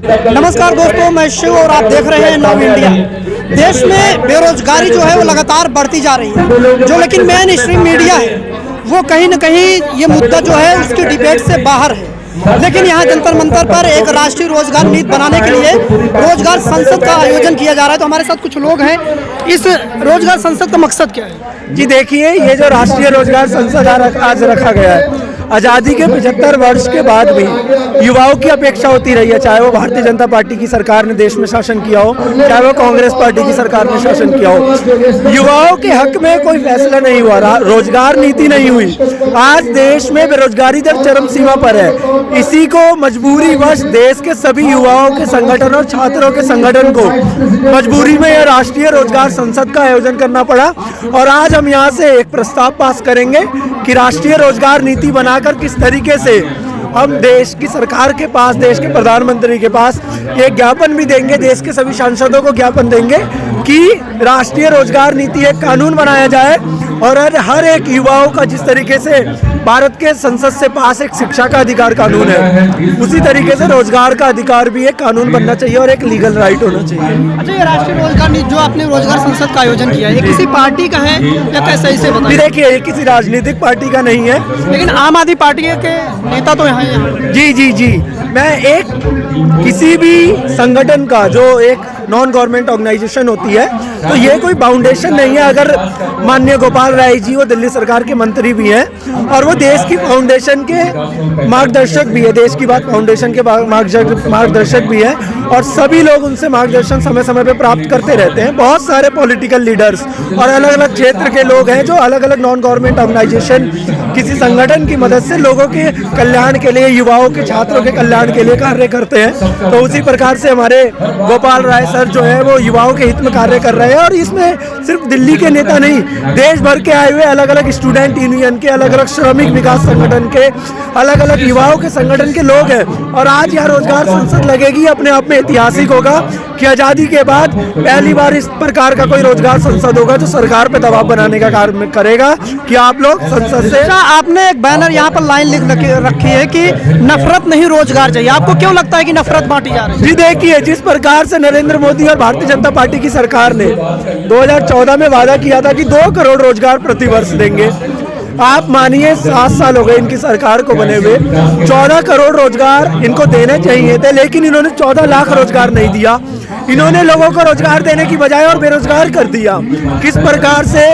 नमस्कार दोस्तों, मैं शिव और आप देख रहे हैं नव इंडिया। देश में बेरोजगारी जो है वो लगातार बढ़ती जा रही है, जो लेकिन मेन स्ट्रीम मीडिया है वो कहीं न कहीं ये मुद्दा जो है उसकी डिबेट से बाहर है। लेकिन यहाँ जंतर मंतर पर एक राष्ट्रीय रोजगार नीति बनाने के लिए रोजगार संसद का आयोजन किया जा रहा है। तो हमारे साथ कुछ लोग हैं। इस रोजगार संसद का मकसद क्या है? जी देखिए, ये जो राष्ट्रीय रोजगार संसद आज रखा गया है, आज़ादी के 75 वर्ष के बाद भी युवाओं की अपेक्षा होती रही है, चाहे वो भारतीय जनता पार्टी की सरकार ने देश में शासन किया हो, चाहे वो कांग्रेस पार्टी की सरकार ने शासन किया हो। युवाओं के हक में कोई फैसला नहीं हुआ, रोजगार नीति नहीं हुई। आज देश में बेरोजगारी दर चरम सीमा पर है। इसी को मजबूरी वश देश के सभी युवाओं के संगठन और छात्रों के संगठन को मजबूरी में यह राष्ट्रीय रोजगार संसद का आयोजन करना पड़ा। और आज हम यहाँ से एक प्रस्ताव पास करेंगे कि राष्ट्रीय रोजगार नीति बनाकर किस तरीके से हम देश की सरकार के पास, देश के प्रधानमंत्री के पास एक ज्ञापन भी देंगे, देश के सभी सांसदों को ज्ञापन देंगे कि राष्ट्रीय रोजगार नीति एक कानून बनाया जाए और हर एक युवाओं का, जिस तरीके से भारत के संसद से पास एक शिक्षा का अधिकार कानून है, उसी तरीके से रोजगार का अधिकार भी एक कानून बनना चाहिए और एक लीगल राइट होना चाहिए। अच्छा, ये राष्ट्रीय रोजगार नीति जो आपने रोजगार संसद का आयोजन किया है, ये किसी पार्टी का है या कैसे, इसे बताइए। देखिए, ये किसी राजनीतिक पार्टी का नहीं है, लेकिन आम आदमी पार्टी के नेता तो यहाँ जी मैं एक किसी भी संगठन का जो एक नॉन गवर्नमेंट ऑर्गेनाइजेशन होती है, तो ये कोई फाउंडेशन नहीं है। अगर माननीय गोपाल राय जी, वो दिल्ली सरकार के मंत्री भी हैं और वो देश की फाउंडेशन के मार्गदर्शक भी है, देश की बात फाउंडेशन के मार्गदर्शक भी है और सभी लोग उनसे मार्गदर्शन समय समय पे प्राप्त करते रहते हैं। बहुत सारे पॉलिटिकल लीडर्स और अलग अलग क्षेत्र के लोग हैं जो अलग अलग नॉन गवर्नमेंट ऑर्गेनाइजेशन, किसी संगठन की मदद से लोगों के कल्याण के लिए, युवाओं के, छात्रों के कल्याण के लिए कार्य करते हैं। तो उसी प्रकार से हमारे गोपाल राय सर जो है वो युवाओं के हित में कार्य कर रहे हैं और इसमें सिर्फ दिल्ली के नेता नहीं, देश भर के आए हुए अलग अलग स्टूडेंट यूनियन के, अलग अलग श्रमिक विकास संगठन के, अलग अलग युवाओं के संगठन के लोग हैं। और आज यह रोजगार संसद लगेगी, अपने आप में ऐतिहासिक होगा कि आज़ादी के बाद पहली बार इस प्रकार का कोई रोजगार संसद होगा जो सरकार पे दबाव बनाने का कार्य करेगा कि आप लोग संसद से। आपने एक बैनर यहाँ पर लाइन लिख रखी है कि नफरत नहीं रोजगार चाहिए। आपको क्यों लगता है कि नफरत बांटी जा रही है? जी देखिए, जिस प्रकार से नरेंद्र मोदी और भारतीय जनता पार्टी की सरकार ने 2014 में वादा किया था कि 2 करोड़ रोजगार प्रतिवर्ष देंगे, आप मानिए 7 साल हो गए इनकी सरकार को बने हुए, 14 करोड़ रोजगार इनको देने चाहिए थे, लेकिन इन्होंने 14 लाख रोजगार नहीं दिया। इन्होंने लोगों को रोजगार देने की बजाय और बेरोजगार कर दिया। किस प्रकार से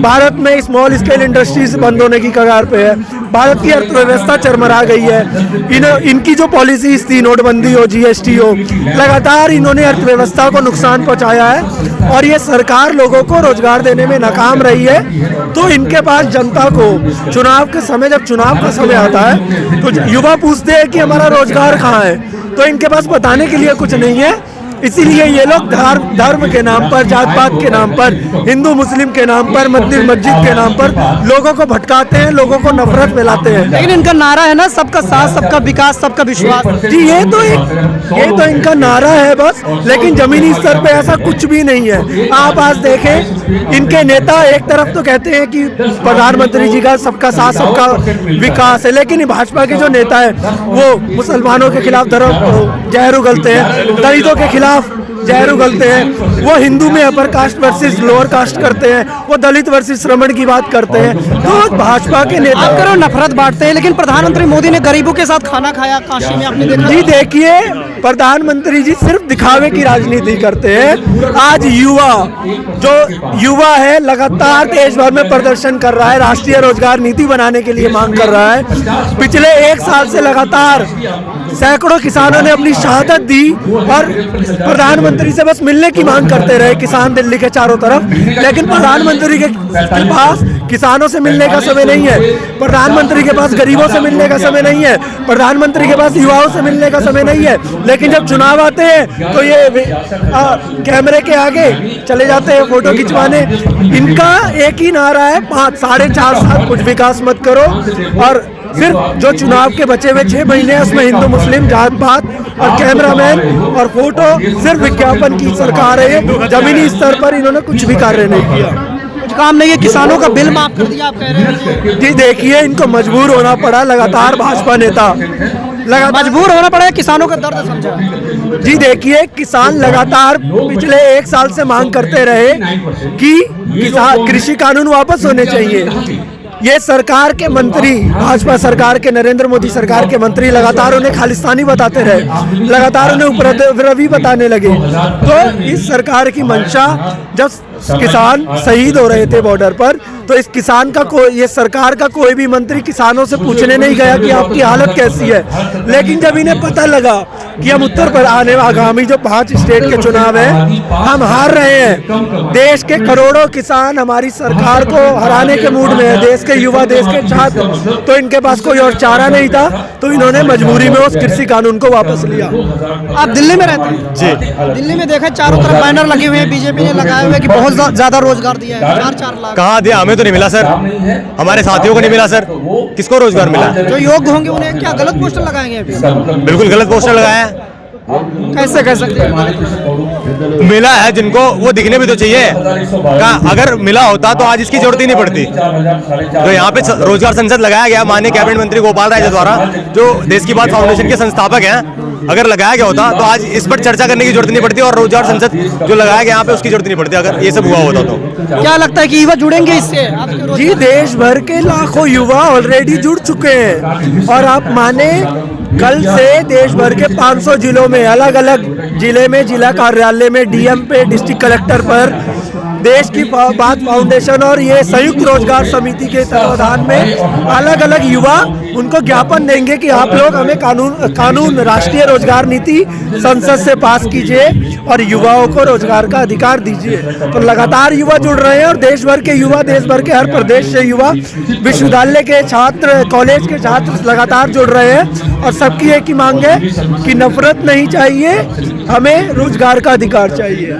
भारत में स्मॉल स्केल इंडस्ट्रीज बंद होने की कगार पे है, भारत की अर्थव्यवस्था चरमरा गई है। इनकी जो पॉलिसीज थी, नोटबंदी हो, जीएसटी हो, लगातार इन्होंने अर्थव्यवस्था को नुकसान पहुंचाया है और ये सरकार लोगों को रोजगार देने में नाकाम रही है। तो इनके पास जनता को चुनाव के समय, जब चुनाव का समय आता है तो युवा पूछते हैं कि हमारा रोजगार कहाँ है, तो इनके पास बताने के लिए कुछ नहीं है। इसीलिए ये लोग धर्म के नाम पर, जात पात के नाम पर, हिंदू मुस्लिम के नाम पर, मंदिर मस्जिद के नाम पर लोगों को भटकाते हैं, लोगों को नफरत फैलाते हैं। लेकिन इनका नारा है ना, सबका साथ, सबका विकास, सबका विश्वास। जी, ये तो इनका नारा है बस, लेकिन जमीनी स्तर पे ऐसा कुछ भी नहीं है। आप आज देखें, इनके नेता एक तरफ तो कहते हैं कि प्रधानमंत्री जी का सबका साथ, सबका विकास है, लेकिन भाजपा के जो नेता है वो मुसलमानों के खिलाफ जहर उगलते हैं, दलितों के खिलाफ जहर उगलते हैं, वो हिंदू में upper caste versus lower caste करते हैं, वो दलित वर्सेस श्रमण की बात करते हैं। तो भाजपा के नेता करो नफरत बांटते हैं, लेकिन प्रधानमंत्री मोदी ने गरीबों के साथ खाना खाया काशी में, आपने देखा? जी देखिए, प्रधानमंत्री जी सिर्फ दिखावे की राजनीति करते हैं। आज युवा है, लगातार देश भर में प्रदर्शन कर रहा है, राष्ट्रीय रोजगार नीति बनाने के लिए मांग कर रहा है। पिछले 1 साल से लगातार सैकड़ों किसानों ने अपनी शहादत दी और प्रधानमंत्री से बस मिलने की मांग करते रहे किसान दिल्ली के चारों तरफ, लेकिन प्रधानमंत्री के पास किसानों से मिलने का समय नहीं है, प्रधानमंत्री के पास गरीबों से मिलने का समय नहीं है, प्रधानमंत्री के पास युवाओं से मिलने का समय नहीं है। लेकिन जब चुनाव आते हैं तो ये कैमरे के आगे चले जाते हैं फोटो खिंचवाने। इनका एक ही नारा है, 4.5 साल कुछ विकास मत करो, और सिर्फ जो चुनाव के बचे हुए 6 महीने उसमें हिंदू मुस्लिम जात पात और कैमरामैन और फोटो, सिर्फ विज्ञापन की सरकार है। जमीनी स्तर पर इन्होंने कुछ भी कार्य नहीं किया, कुछ काम नहीं है। किसानों का बिल माफ कर दिया आप कह रहे हैं? जी देखिए, इनको मजबूर होना पड़ा। लगातार भाजपा नेता मजबूर होना पड़ेगा किसानों का दर्द समझा। जी देखिए, किसान लगातार पिछले 1 साल से मांग करते रहे कि कृषि कानून वापस होने चाहिए। ये सरकार के मंत्री, भाजपा सरकार के, नरेंद्र मोदी सरकार के मंत्री लगातार उन्हें खालिस्तानी बताते रहे, लगातार उन्हें उपद्रवी बताने लगे। तो इस सरकार की मंशा, जब किसान शहीद हो रहे थे बॉर्डर पर, तो इस किसान का ये सरकार का कोई भी मंत्री किसानों से पूछने नहीं गया कि आपकी हालत कैसी है। लेकिन जब इन्हें पता लगा कि हम उत्तर पर आगामी जो 5 स्टेट के चुनाव है हम हार रहे हैं, देश के करोड़ों किसान हमारी सरकार को हराने के मूड में है, देश के युवा, देश के छात्र, तो इनके पास कोई और चारा नहीं था, तो इन्होंने मजबूरी में उस कृषि कानून को वापस लिया। आप दिल्ली में रहते हैं जी? दिल्ली में देखा चारों तरफ बैनर लगे हुए हैं, बीजेपी ने लगाए हुए कि बहुत ज्यादा रोजगार दिया है, 4 लाख। कहाँ दिया? हमें तो नहीं मिला सर, हमारे साथियों को नहीं मिला सर। किसको रोजगार मिला? जो योग्य होंगे उन्हें क्या गलत पोस्टर लगाएंगे अभी? बिल्कुल गलत पोस्टर लगाया है। कैसे कह सकते हैं? मिला है जिनको, वो दिखने भी तो चाहिए। अगर मिला होता तो आज इसकी जरूरत ही नहीं पड़ती। तो यहाँ पे रोजगार संसद लगाया गया माननीय कैबिनेट मंत्री गोपाल राय द्वारा, जो देश की बात फाउंडेशन के संस्थापक हैं। अगर लगाया गया होता तो आज इस पर चर्चा करने की जरूरत नहीं पड़ती, और रोजगार संसद जो लगाया गया यहाँ पे उसकी जरूरत नहीं पड़ती अगर ये सब हुआ होता तो। क्या लगता है कि युवा जुड़ेंगे इससे? जी, देश भर के लाखों युवा ऑलरेडी जुड़ चुके हैं, और आप माने कल से देश भर के 500 जिलों में, अलग अलग जिले में, जिला कार्यालय में, डीएम पे, डिस्ट्रिक्ट कलेक्टर पर देश की बात फाउंडेशन और ये संयुक्त रोजगार समिति के तत्वाधान में अलग अलग युवा उनको ज्ञापन देंगे कि आप लोग हमें कानून राष्ट्रीय रोजगार नीति संसद से पास कीजिए और युवाओं को रोजगार का अधिकार दीजिए। तो लगातार युवा जुड़ रहे हैं, और देश भर के युवा, देश भर के हर प्रदेश से युवा, विश्वविद्यालय के छात्र, कॉलेज के छात्र लगातार जुड़ रहे हैं, और सबकी एक ही मांग है कि नफरत नहीं चाहिए, हमें रोजगार का अधिकार चाहिए।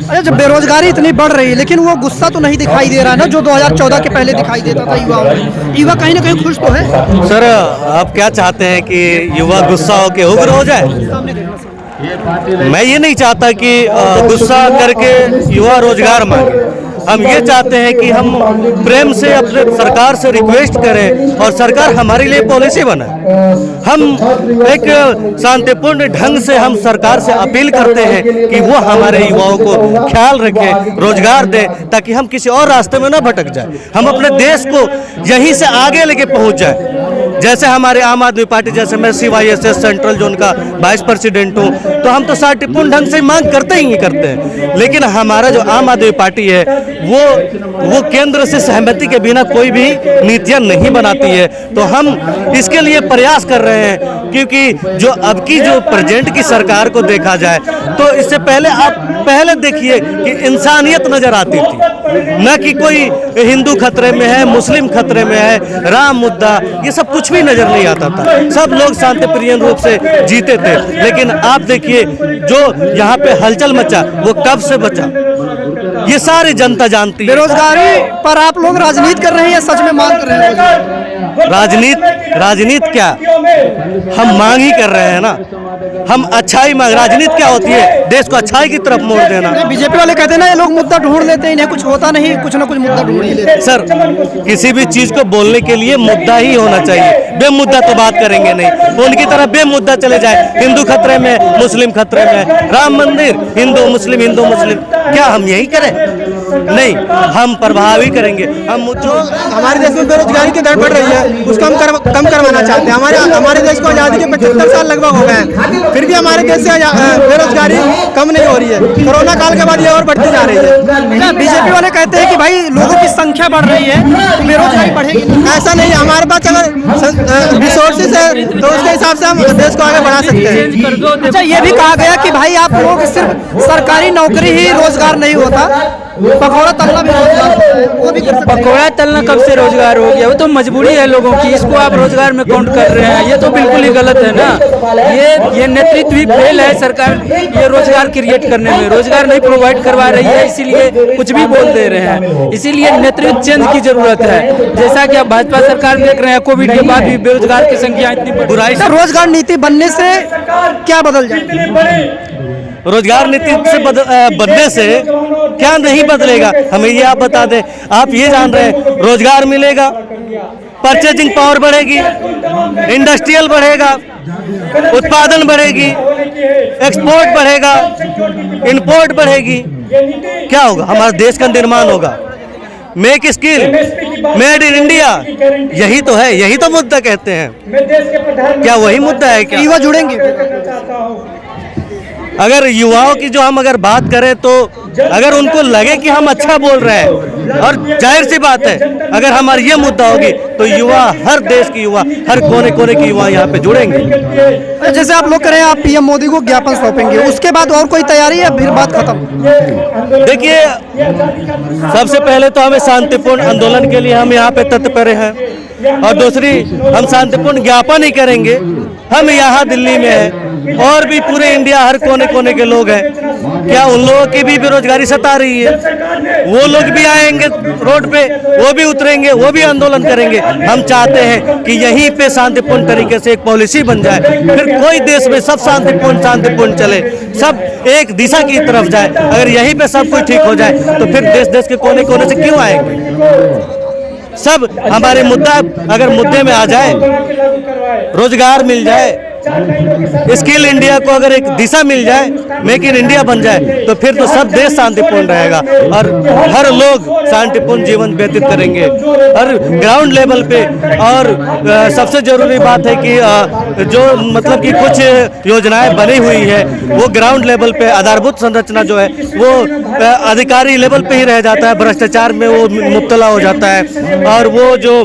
अरे जब बेरोजगारी इतनी बढ़ रही है, लेकिन वो गुस्सा तो नहीं दिखाई दे रहा ना जो 2014 के पहले दिखाई देता था युवाओं में। युवा कहीं ना कहीं खुश तो है। सर, आप क्या चाहते हैं कि युवा गुस्सा होकर उग्र हो जाए? मैं ये नहीं चाहता कि गुस्सा करके युवा रोजगार मांगे। हम ये चाहते हैं कि हम प्रेम से अपने सरकार से रिक्वेस्ट करें और सरकार हमारे लिए पॉलिसी बनाए। हम एक शांतिपूर्ण ढंग से हम सरकार से अपील करते हैं कि वो हमारे युवाओं को ख्याल रखे, रोजगार दे, ताकि हम किसी और रास्ते में ना भटक जाए, हम अपने देश को यहीं से आगे लेके पहुंच जाए। जैसे हमारे आम आदमी पार्टी, जैसे मैं CYSS सेंट्रल जोन का वाइस प्रेसिडेंट हूँ, तो हम तो शांतिपूर्ण ढंग से मांग करते ही करते हैं। लेकिन हमारा जो आम आदमी पार्टी है वो केंद्र से सहमति के बिना कोई भी नीतियां नहीं बनाती है। तो हम इसके लिए प्रयास कर रहे हैं, क्योंकि जो अब की जो प्रेजेंट की सरकार को देखा जाए तो इससे पहले आप पहले देखिए कि इंसानियत नजर आती थी, न कि कोई हिंदू खतरे में है, मुस्लिम खतरे में है, राम मुद्दा, ये सब कुछ भी नजर नहीं आता था। सब लोग शांतिप्रिय रूप से जीते थे। लेकिन आप देखिए जो यहाँ पे हलचल मचा वो कब से बचा, ये सारी जनता जानती है। बेरोजगारी पर आप लोग राजनीति कर रहे हैं या सच में मांग कर रहे हैं? राजनीति क्या, हम मांग ही कर रहे हैं ना। हम अच्छाई मांग, राजनीति क्या होती है? देश को अच्छाई की तरफ मोड़ देना। बीजेपी वाले कहते हैं ना ये लोग मुद्दा ढूंढ लेते हैं, इन्हें कुछ होता नहीं, कुछ ना कुछ मुद्दा ढूंढ ही लेते हैं। सर, किसी भी चीज को बोलने के लिए मुद्दा ही होना चाहिए, बेमुद्दा तो बात करेंगे नहीं। उनकी तरह बेमुद्दा चले जाए, हिंदू खतरे में, मुस्लिम खतरे में, राम मंदिर, हिंदू मुस्लिम, क्या हम यही करें? नहीं, हम प्रभावी करेंगे। हम जो हमारे देश में बेरोजगारी की दर बढ़ रही है उसको हम कम करवाना चाहते हैं। हमारे देश को आज़ादी के 75 साल लगभग हो गए हैं, फिर भी हमारे देश से बेरोजगारी कम नहीं हो रही है। कोरोना काल के बाद ये और बढ़ती जा रही है। बीजेपी वाले कहते हैं कि भाई लोगों की संख्या बढ़ रही है तो बेरोजगारी बढ़ेगी। ऐसा नहीं है, हमारे पास अगर रिसोर्सेज है तो उसके हिसाब से हम देश को आगे बढ़ा सकते हैं। अच्छा, ये भी कहा गया कि भाई आप लोग सिर्फ सरकारी नौकरी ही रोजगार नहीं होता, पकौड़ा तलना भी रोजगार होता है, वो भी कर सकते हैं। पकौड़ा तलना कब से रोजगार हो गया? वो तो मजबूरी है लोगों की, इसको आप रोजगार में काउंट कर रहे हैं, ये तो बिल्कुल ही गलत है ना। ये नेतृत्व ही फेल है सरकार, ये रोजगार क्रिएट करने में रोजगार नहीं प्रोवाइड करवा रही है, इसीलिए कुछ भी बोल दे रहे हैं। इसीलिए नेतृत्व चेंज की जरूरत है। जैसा कि आप भाजपा सरकार देख रहे हैं, कोविड के बाद भी बेरोजगार की संख्या इतनी बुराई से, रोजगार नीति बनने से क्या बदल जाए? रोजगार नीति से बनने से क्या नहीं बदलेगा, हमें ये आप बता दें। आप ये जान रहे हैं रोजगार मिलेगा, परचेजिंग पावर बढ़ेगी, इंडस्ट्रियल बढ़ेगा, उत्पादन बढ़ेगी, एक्सपोर्ट बढ़ेगा, इंपोर्ट बढ़ेगी, क्या होगा? हमारा देश का निर्माण होगा। Make skill, made in India, यही तो है, यही तो मुद्दा कहते हैं। क्या वही मुद्दा है क्या? युवा जुड़ेंगे? अगर युवाओं की जो हम अगर बात करें तो अगर उनको लगे कि हम अच्छा बोल रहे हैं, और जाहिर सी बात है अगर हमारी ये मुद्दा होगी तो युवा, हर देश की युवा, हर कोने कोने की युवा यहाँ पे जुड़ेंगे। जैसे आप लोग करें, आप पीएम मोदी को ज्ञापन सौंपेंगे, उसके बाद और कोई तैयारी है, फिर बात खत्म? देखिए, सबसे पहले तो हमें शांतिपूर्ण आंदोलन के लिए हम यहाँ पे तत्पर हैं, और दूसरी हम शांतिपूर्ण ज्ञापन ही करेंगे। हम यहाँ दिल्ली में हैं और भी पूरे इंडिया हर कोने कोने के लोग हैं, क्या उन लोगों की भी बेरोजगारी सता रही है? वो लोग भी आएंगे रोड पे, वो भी उतरेंगे, वो भी आंदोलन करेंगे। हम चाहते हैं कि यहीं पे शांतिपूर्ण तरीके से एक पॉलिसी बन जाए, फिर कोई देश में सब शांतिपूर्ण चले, सब एक दिशा की तरफ जाए। अगर यहीं पे सब कुछ ठीक हो जाए तो फिर देश के कोने कोने से क्यों आएंगे? सब हमारे मुद्दा अगर मुद्दे में आ जाए, रोजगार मिल जाए, स्किल इंडिया को अगर एक दिशा मिल जाए, मेक इन इंडिया बन जाए, तो फिर तो सब देश शांतिपूर्ण रहेगा और हर लोग शांतिपूर्ण जीवन व्यतीत करेंगे हर ग्राउंड लेवल पे। और सबसे जरूरी बात है कि जो मतलब कि कुछ योजनाएं बनी हुई है वो ग्राउंड लेवल पे, आधारभूत संरचना जो है वो अधिकारी लेवल पे ही रह जाता है, भ्रष्टाचार में वो मुब्तला हो जाता है। और वो जो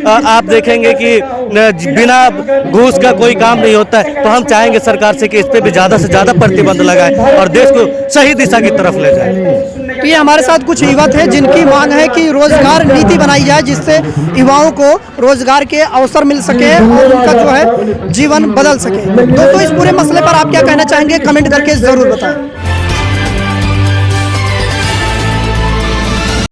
आप देखेंगे कि बिना घूस का कोई काम नहीं होता है, तो हम चाहेंगे सरकार से कि इस पे भी ज़्यादा से ज़्यादा प्रतिबंध लगाए और देश को सही दिशा की तरफ ले जाए। तो ये हमारे साथ कुछ युवा थे जिनकी मांग है कि रोजगार नीति बनाई जाए जिससे युवाओं को रोजगार के अवसर मिल सके और उनका जो है जीवन बदल सके। दोस्तों, इस पूरे मसले पर आप क्या कहना चाहेंगे, कमेंट करके जरूर बताएं।